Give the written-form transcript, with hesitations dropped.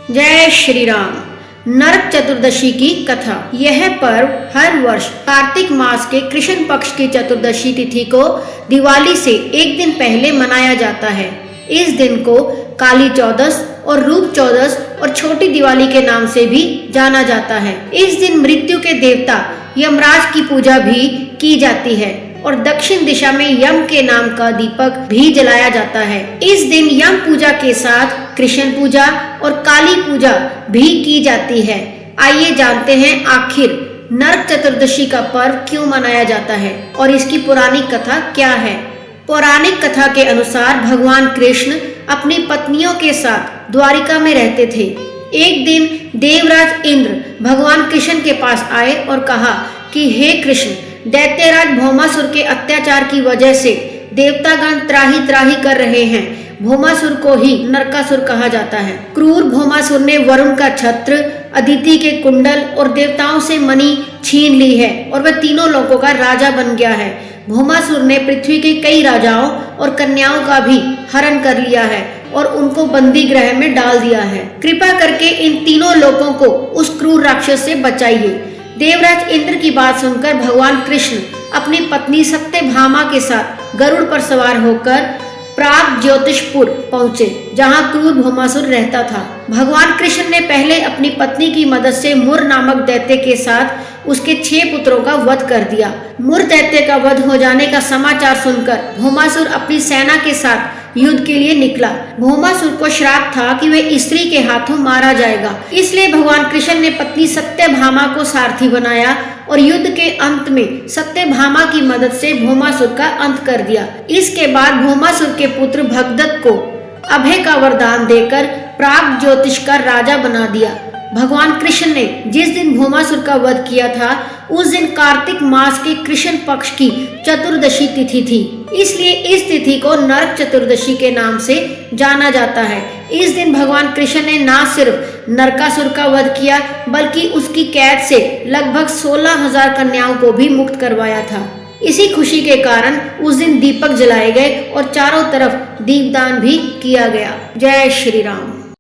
जय श्री राम। नरक चतुर्दशी की कथा। यह पर्व हर वर्ष कार्तिक मास के कृष्ण पक्ष की चतुर्दशी तिथि को दिवाली से एक दिन पहले मनाया जाता है। इस दिन को काली चौदस और रूप चौदस और छोटी दिवाली के नाम से भी जाना जाता है। इस दिन मृत्यु के देवता यमराज की पूजा भी की जाती है और दक्षिण दिशा में यम के नाम का दीपक भी जलाया जाता है। इस दिन यम पूजा के साथ कृष्ण पूजा और काली पूजा भी की जाती है। आइए जानते हैं आखिर नरक चतुर्दशी का पर्व क्यों मनाया जाता है और इसकी पौराणिक कथा क्या है। पौराणिक कथा के अनुसार भगवान कृष्ण अपनी पत्नियों के साथ द्वारिका में रहते थे। एक दिन देवराज इंद्र भगवान कृष्ण के पास आए और कहा कि हे कृष्ण, दैत्यराज भौमासुर के अत्याचार की वजह से देवतागण त्राही त्राही कर रहे हैं। भौमासुर को ही नरकासुर कहा जाता है। क्रूर भौमासुर ने वरुण का छत्र, अदिति के कुंडल और देवताओं से मणि छीन ली है और वह तीनों लोकों का राजा बन गया है। भौमासुर ने पृथ्वी के कई राजाओं और कन्याओं का भी हरण कर लिया है और उनको बंदी गृह में डाल दिया है। कृपा करके इन तीनों लोगों को उस क्रूर राक्षस से बचाइए। देवराज इंद्र की बात सुनकर भगवान कृष्ण अपनी पत्नी सत्यभामा के साथ गरुड़ पर सवार होकर प्राग ज्योतिषपुर पहुँचे, जहाँ क्रूर भौमासुर रहता था। भगवान कृष्ण ने पहले अपनी पत्नी की मदद से मुर नामक दैत्य के साथ उसके 6 पुत्रों का वध कर दिया। मुर दैत्य का वध हो जाने का समाचार सुनकर भौमासुर अपनी सेना के साथ युद्ध के लिए निकला। भौमासुर को श्राप था कि वह स्त्री के हाथों मारा जाएगा, इसलिए भगवान कृष्ण ने पत्नी सत्यभामा को सारथी बनाया और युद्ध के अंत में सत्यभामा की मदद से भौमासुर का अंत कर दिया। इसके बाद भौमासुर के पुत्र भगदत्त को अभय का वरदान देकर प्राग ज्योतिष का राजा बना दिया। भगवान कृष्ण ने जिस दिन भौमासुर का वध किया था उस दिन कार्तिक मास के कृष्ण पक्ष की चतुर्दशी तिथि थी, इसलिए इस तिथि को नरक चतुर्दशी के नाम से जाना जाता है। इस दिन भगवान कृष्ण ने न सिर्फ नरकासुर का वध किया बल्कि उसकी कैद से लगभग 16,000 कन्याओं को भी मुक्त करवाया था। इसी खुशी के कारण उस दिन दीपक जलाए गए और चारों तरफ दीपदान भी किया गया। जय श्री राम।